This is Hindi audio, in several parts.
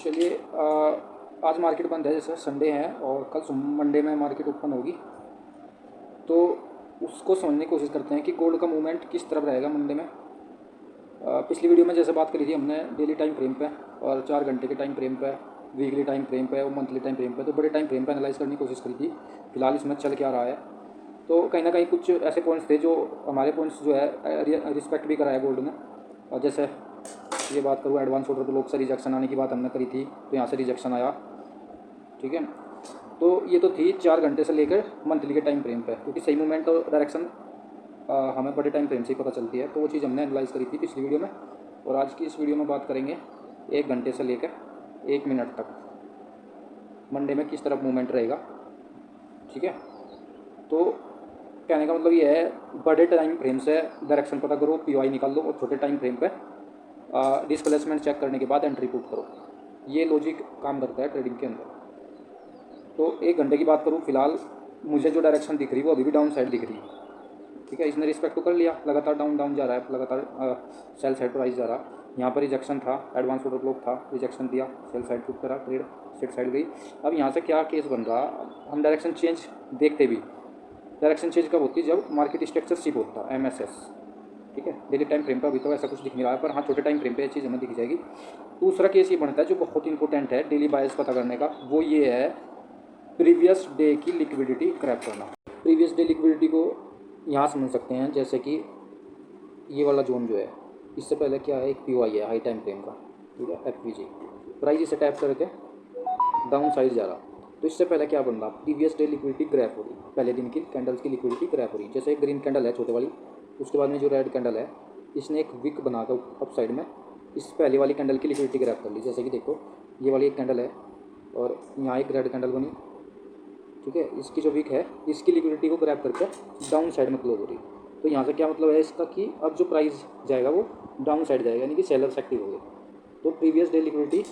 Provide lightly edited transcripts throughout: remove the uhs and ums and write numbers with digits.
चलिए आज मार्केट बंद है, जैसे संडे है और कल मंडे में मार्केट ओपन होगी। तो उसको समझने की कोशिश करते हैं कि गोल्ड का मूवमेंट किस तरफ रहेगा मंडे में। पिछली वीडियो में जैसे बात करी थी हमने डेली टाइम फ्रेम पे और 4 घंटे के टाइम फ्रेम पे, वीकली टाइम फ्रेम पे और मंथली टाइम फ्रेम पे, तो बड़े टाइम फ्रेम पे एनालाइज करने की कोशिश करी थी फिलहाल इसमें चल क्या रहा है। तो कहीं ना कहीं कुछ ऐसे पॉइंट्स थे जो हमारे पॉइंट्स जो है रिस्पेक्ट भी कराया गोल्ड ने। और जैसे ये बात करूँ एडवांस ऑर्डर ब्लॉक से रिजेक्शन आने की बात हमने करी थी, तो यहाँ से रिजेक्शन आया। ठीक है, तो ये तो थी 4 घंटे से लेकर मंथली के टाइम फ्रेम पे, क्योंकि सही मूवमेंट और डायरेक्शन हमें बड़े टाइम फ्रेम से ही पता चलती है। तो वो चीज़ हमने एनालाइज करी थी पिछली वीडियो में, और आज की इस वीडियो में बात करेंगे 1 घंटे से लेकर 1 मिनट तक मंडे में किस तरफ मूवमेंट रहेगा। ठीक है, तो कहने का मतलब ये है, बड़े टाइम फ्रेम से डायरेक्शन पता करो, पीओआई निकाल लो, और छोटे टाइम फ्रेम पे डिस्प्लेसमेंट चेक करने के बाद एंट्री पुट करो। ये लॉजिक काम करता है ट्रेडिंग के अंदर। तो 1 घंटे की बात करूँ, फिलहाल मुझे जो डायरेक्शन दिख रही है वो अभी भी डाउन साइड दिख रही है। ठीक है, इसने रिस्पेक्ट तो कर लिया, लगातार डाउन डाउन जा रहा है, लगातार सेल साइड प्राइस जा रहा। यहाँ पर रिजेक्शन था, एडवांस ऑर्डर ब्लॉक था, रिजेक्शन दिया, सेल साइड पुट करा, ट्रेड सेट साइड गई। अब यहाँ से क्या केस बन रहा, हम डायरेक्शन चेंज देखते भी। डायरेक्शन चेंज कब होती है, जब मार्केट स्ट्रक्चर शिप होता है, एमएसएस। ठीक है, डेली टाइम फ्रेम पर अभी तो ऐसा कुछ दिख नहीं रहा है, पर हाँ छोटे टाइम फ्रेम पे ये चीज़ हमें दिख जाएगी। दूसरा केस ये बनता है जो बहुत इंपॉर्टेंट है डेली बायस पता करने का, वो ये है प्रीवियस डे की लिक्विडिटी क्रैप करना। प्रीवियस डे लिक्विडिटी को यहाँ समझ सकते हैं, जैसे कि ये वाला जोन जो है, इससे पहले क्या है, एक पीओआई है हाई टाइम फ्रेम का। ठीक है, एफवीजी प्राइस इसे टैप करके डाउन साइड जा रहा। तो इससे पहले क्या बन रहा, प्रीवियस डे लिक्विडिटी ग्रैप हो रही, पहले दिन की कैंडल्स की लिक्विडिटी ग्रैप हो रही। जैसे एक ग्रीन कैंडल है छोटे वाली, उसके बाद में जो रेड कैंडल है, इसने एक विक बनाकर अप साइड में इस पहले वाली कैंडल की लिक्विडिटी ग्रैप कर ली। जैसे कि देखो, ये वाली एक कैंडल है और यहाँ एक रेड कैंडल बनी। ठीक है, इसकी जो विक है, इसकी लिक्विडिटी को ग्रैप करके डाउन साइड में क्लोज हो रही। तो यहाँ से क्या मतलब है इसका, कि अब जो प्राइस जाएगा वो डाउन साइड जाएगा, यानी कि सेलर्स एक्टिव हो गए। तो प्रीवियस डे लिक्विडिटी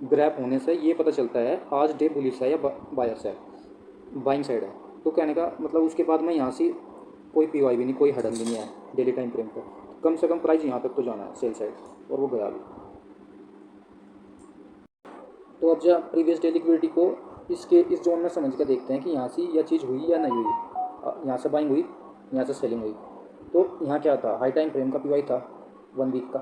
ग्रैप होने से ये पता चलता है आज डे बुलिश है या बायर्स है, बाइंग साइड है। तो कहने का मतलब उसके बाद में यहाँ से कोई पीवाई भी नहीं, कोई हडन भी नहीं है डेली टाइम फ्रेम पर। कम से कम प्राइस यहाँ तक तो जाना है सेल साइड, और वो गया भी। तो अब जब प्रीवियस डे लिक्विडिटी को इसके इस जोन में समझ कर देखते हैं कि यहाँ से यह चीज़ हुई या नहीं हुई। यहाँ से बाइंग हुई, यहाँ से सेलिंग हुई। तो यहाँ क्या था, हाई टाइम फ्रेम का पीवाई था 1 वीक का।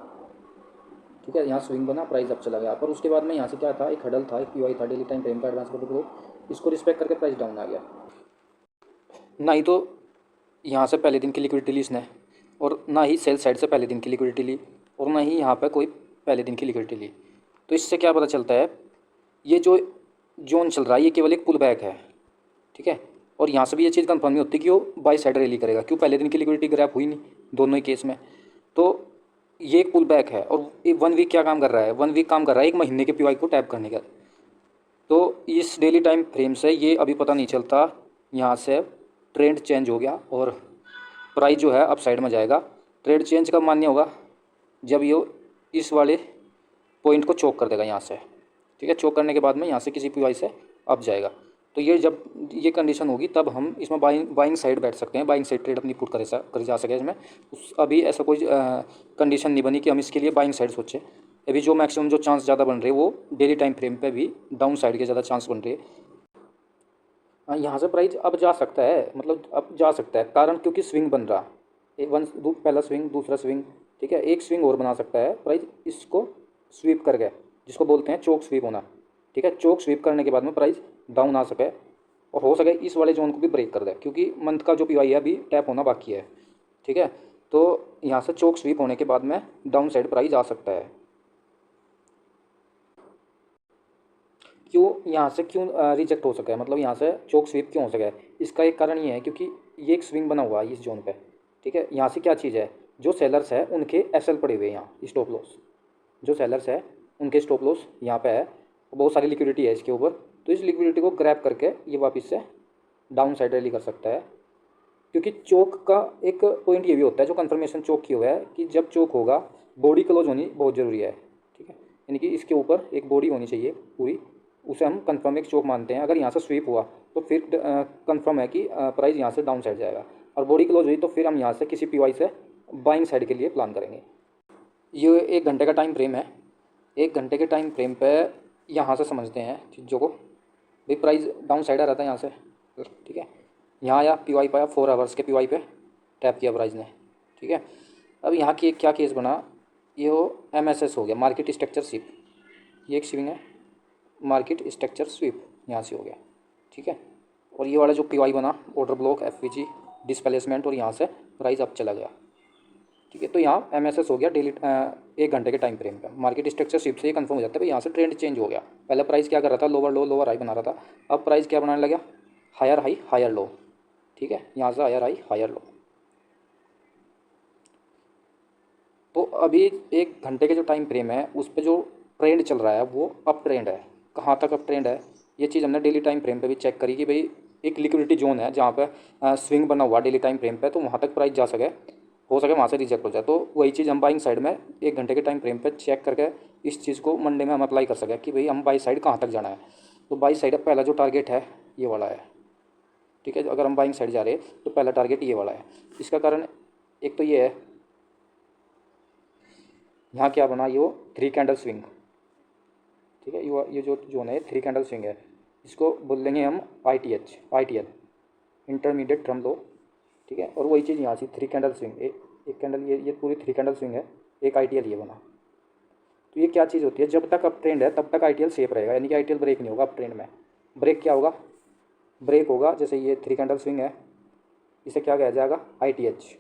ठीक है, यहाँ स्विंग बना, प्राइस अप चला गया। पर उसके बाद में यहाँ से क्या था, एक हडल था, एक पीवाई था डेली टाइम फ्रेम का एडवांस ऑर्डर ब्लॉक, इसको रिस्पेक्ट करके प्राइस डाउन आ गया। ना ही तो यहाँ से पहले दिन की लिक्विडिटी ली इसने, और ना ही सेल साइड से पहले दिन की लिक्विडिटी ली, और ना ही यहाँ पे कोई पहले दिन की लिक्विडिटी ली। तो इससे क्या पता चलता है, ये जो जोन चल रहा है ये केवल एक पुल बैक है। ठीक है, और यहाँ से भी ये चीज़ कंफर्म नहीं होती कि वो बाई साइड रैली करेगा, क्यों, पहले दिन की लिक्विडिटी ग्रैप हुई नहीं दोनों ही केस में। तो ये एक पुल बैक है, और 1 वीक क्या काम कर रहा है, 1 वीक काम कर रहा है 1 महीने के पीवाई को टैप करने का। तो इस डेली टाइम फ्रेम से ये अभी पता नहीं चलता, यहाँ से ट्रेंड चेंज हो गया और प्राइस जो है अप साइड में जाएगा। ट्रेंड चेंज कब मान्य होगा, जब ये इस वाले पॉइंट को चोक कर देगा यहाँ से। ठीक है, चोक करने के बाद में यहाँ से किसी पीवाई से अप जाएगा। तो ये जब ये कंडीशन होगी तब हम इसमें बाइंग साइड बैठ सकते हैं, बाइंग साइड ट्रेड अपनी पुट कर जा सके इसमें। अभी ऐसा कोई कंडीशन नहीं बनी कि हम इसके लिए बाइंग साइड सोचें। अभी जो मैक्सिमम जो चांस ज़्यादा बन रहे हैं वो डेली टाइम फ्रेम पे भी डाउन साइड के ज़्यादा चांस बन रहे हैं। हाँ, यहाँ से प्राइस अब जा सकता है, मतलब अब जा सकता है, कारण क्योंकि स्विंग बन रहा, पहला स्विंग, दूसरा स्विंग। ठीक है, एक स्विंग और बना सकता है प्राइस, इसको स्वीप कर गया, जिसको बोलते हैं चोक स्वीप होना। ठीक है, चोक स्वीप करने के बाद में प्राइस डाउन आ सके, और हो सके इस वाले जोन को भी ब्रेक कर दे, क्योंकि मंथ का जो पीवाई है अभी टैप होना बाकी है। ठीक है, तो यहाँ से चोक स्वीप होने के बाद में डाउन साइड प्राइस आ सकता है। क्यों यहाँ से क्यों रिजेक्ट हो सका है, मतलब यहाँ से चोक स्वीप क्यों हो सका है, इसका एक कारण ये है क्योंकि ये एक स्विंग बना हुआ है इस जोन पे। ठीक है, यहाँ से क्या चीज़ है, जो सेलर्स है उनके एसएल पड़े हुए हैं यहाँ, स्टॉप लॉस। जो सेलर्स है उनके स्टॉप लॉस यहाँ पे है, बहुत सारी लिक्विडिटी है इसके ऊपर। तो इस लिक्विडिटी को ग्रैब करके ये वापस से डाउन साइड रैली कर सकता है। क्योंकि चोक का एक पॉइंट ये भी होता है, जो कंफर्मेशन चोक की हुआ है, कि जब चोक होगा बॉडी क्लोज होनी बहुत ज़रूरी है। ठीक है, यानी कि इसके ऊपर एक बॉडी होनी चाहिए पूरी, उसे हम कंफर्म एक चोक मानते हैं। अगर यहाँ से स्वीप हुआ तो फिर कंफर्म है कि प्राइस यहाँ से डाउन साइड जाएगा, और बॉडी क्लोज हुई तो फिर हम यहाँ से किसी पीवाई से बाइंग साइड के लिए प्लान करेंगे। ये 1 घंटे का टाइम फ्रेम है। 1 घंटे के टाइम फ्रेम पे यहाँ से समझते हैं चीज़ों को। भाई प्राइस डाउन साइड आ रहा था यहाँ से, ठीक है, यहाँ आया पी वाई पाया 4 आवर्स के पी वाई पे टैप किया प्राइस ने, ठीक है। अब यहाँ की क्या केस बना, ये वो एम एस एस हो गया, मार्केट स्ट्रक्चर स्वीप, ये एक स्विंग है, मार्केट स्ट्रक्चर स्वीप यहाँ से हो गया, ठीक है। और ये वाला जो पी वाई बना order block F we ji displacement, और यहाँ से प्राइस अप चला गया, ठीक है। तो यहाँ एम एस एस हो गया डेली 1 घंटे के टाइम फ्रेम पे, मार्केट स्ट्रक्चर शिफ्ट से ये कंफर्म हो जाता है भाई यहाँ से ट्रेंड चेंज हो गया। पहले प्राइस क्या कर रहा था, लोअर लो लोअर हाई बना रहा था, अब प्राइस क्या बनाने लगा, हायर हाई हायर लो, ठीक है, यहाँ से हायर हाई हायर लो। तो अभी 1 घंटे के जो टाइम फ्रेम है उस पर जो ट्रेंड चल रहा है वो अप ट्रेंड है। कहाँ तक अप ट्रेंड है, ये चीज़ हमने डेली टाइम फ्रेम पे भी चेक करी कि भाई एक लिक्विडिटी जोन है जहाँ पे स्विंग बना हुआ डेली टाइम फ्रेम पे, तो वहाँ तक प्राइस जा सके, हो सके वहाँ से रिजेक्ट हो जाए। तो वही चीज़ हम बाइंग साइड में 1 घंटे के टाइम फ्रेम पे चेक करके इस चीज़ को मंडे में हम अप्लाई कर सकें कि भाई हम बाई साइड कहाँ तक जाना है। तो बाई साइड पहला जो टारगेट है ये वाला है, ठीक है। अगर हम बाइंग साइड जा रहे हैं तो पहला टारगेट ये वाला है। इसका कारण एक तो ये है, यहाँ क्या बना, ये वो 3 कैंडल स्विंग, ठीक है, ये जो जोन है 3 कैंडल स्विंग है, इसको बोल लेंगे हम I T L intermediate term लो, ठीक है। और वही चीज़ यहाँ से 3 कैंडल स्विंग, एक कैंडल ये पूरी 3 कैंडल स्विंग है, एक आई टी एल ये बना। तो ये क्या चीज़ होती है, जब तक अप ट्रेंड है तब तक आई टी एल सेफ रहेगा, यानी कि आई टी एल ब्रेक नहीं होगा अप ट्रेंड में। ब्रेक क्या होगा, ब्रेक होगा जैसे ये 3 कैंडल स्विंग है, इसे क्या कहा जाएगा, I T H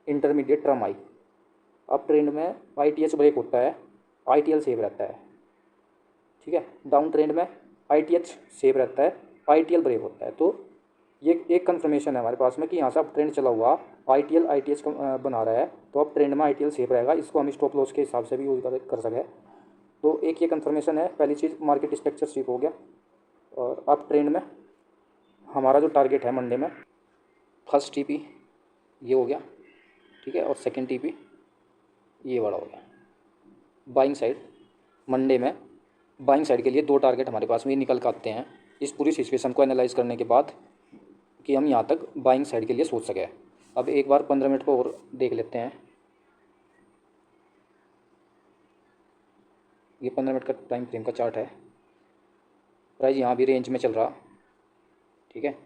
intermediate term I. Up trend में आई टी एच ब्रेक होता है, आई टी एल सेफ रहता है, ठीक है। डाउन ट्रेंड में आई टी एच सेफ रहता है, आई टी एल ब्रेक होता है। तो ये एक कंफर्मेशन है हमारे पास में कि यहाँ से अब ट्रेंड चला हुआ आई टी एच बना रहा है, तो अब ट्रेंड में आई टी एल सेफ रहेगा, इसको हम स्टॉप लॉस के हिसाब से भी यूज कर सकें। तो एक ये कंफर्मेशन है, पहली चीज़ मार्केट स्ट्रक्चर स्वीप हो गया। और अब ट्रेंड में हमारा जो टारगेट है मंडे में, फर्स्ट टी पी ये हो गया, ठीक है, और सेकेंड टी पी ये वाला हो गया। बाइंग साइड मंडे में, बाइंग साइड के लिए 2 टारगेट हमारे पास में निकल कर आते हैं इस पूरी सिचुएशन को एनालाइज करने के बाद, कि हम यहाँ तक बाइंग साइड के लिए सोच सकें। अब एक बार 15 मिनट को और देख लेते हैं। ये 15 मिनट का टाइम फ्रेम का चार्ट है, प्राइस यहाँ भी रेंज में चल रहा, ठीक है।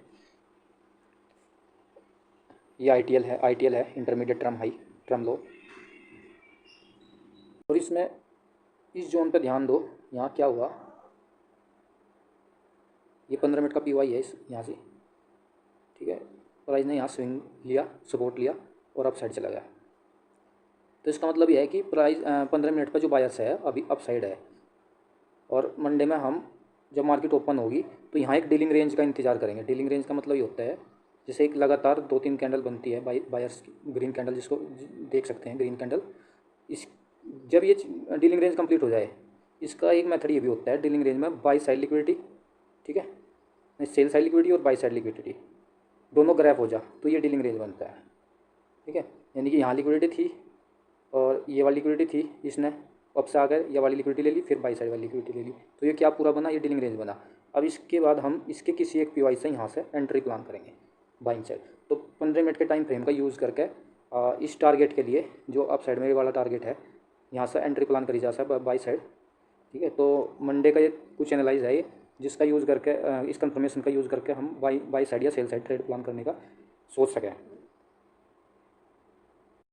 ये आई टी एल है इंटरमीडिएट ट्रम हाई ट्रम लो। और इसमें इस जोन पे ध्यान दो, यहाँ क्या हुआ, ये 15 मिनट का पी वाई है यहाँ से, ठीक है। प्राइस ने यहाँ स्विंग लिया, सपोर्ट लिया और अप साइड चला गया। तो इसका मतलब यह है कि प्राइस 15 मिनट पर जो बायर्स है अभी अप साइड है। और मंडे में हम जब मार्केट ओपन होगी तो यहाँ एक डीलिंग रेंज का इंतजार करेंगे। डीलिंग रेंज का मतलब ये होता है जैसे एक लगातार 2-3 कैंडल बनती है बायर्स की, ग्रीन कैंडल जिसको देख सकते हैं ग्रीन कैंडल। इस जब ये डीलिंग रेंज कंप्लीट हो जाए, इसका एक मेथड ये भी होता है डीलिंग रेंज में बाई साइड लिक्विडिटी, ठीक है, सेल साइड लिक्विडिटी और बाई साइड लिक्विडिटी दोनों ग्रैप हो जा तो ये डीलिंग रेंज बनता है, ठीक है। यानी कि यहाँ लिक्विडिटी थी और ये वाली लिक्विडिटी थी, इसने अप से आकर ये वाली लिक्विडिटी ले ली, फिर बाई साइड वाली लिक्विडिटी ले ली, तो ये क्या पूरा बना, ये डीलिंग रेंज बना। अब इसके बाद हम इसके किसी एक पी वाई से यहाँ से एंट्री प्लान करेंगे बाइंग साइड। तो 15 मिनट के टाइम फ्रेम का यूज़ करके इस टारगेट के लिए जो अप साइड में वाला टारगेट है यहाँ से एंट्री प्लान करी जा सकता है बाई साइड, ठीक है। तो मंडे का ये कुछ एनालाइज है ये, जिसका यूज़ करके इस कंफर्मेशन का यूज़ करके हम बाई साइड या सेल साइड ट्रेड प्लान करने का सोच सकें।